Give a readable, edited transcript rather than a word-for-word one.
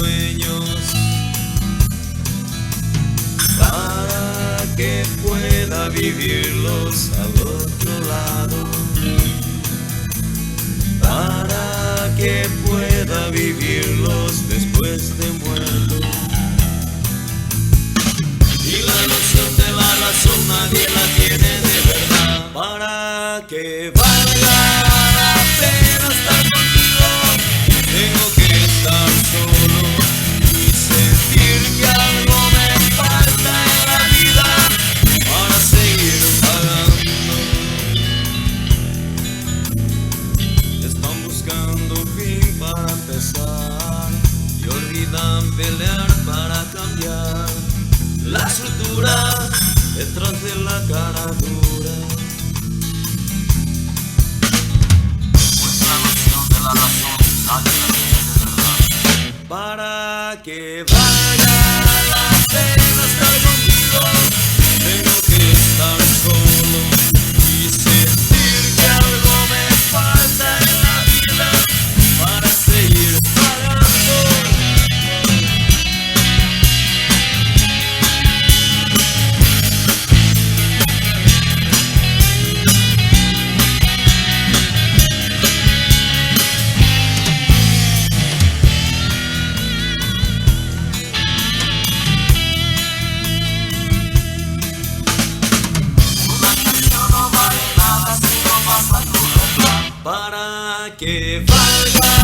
sueños, para que pueda vivirlos al otro lado, para que pueda vivirlos después de muerto. Y la noción de la razón nadie la tiene de verdad, para que valga la pena estar contigo. Tengo que estar solo y sentir que algo me falta en la vida para seguir pagando. Están buscando un fin para empezar y olvidan pelear para cambiar la estructura detrás de la cara dura. Pues la noción de la razón nadie la tiene de verdad, para que valga la pena estar contigo. Tengo que estar solo y sentir que algo me falta en la vida para seguir pagando. Para que valga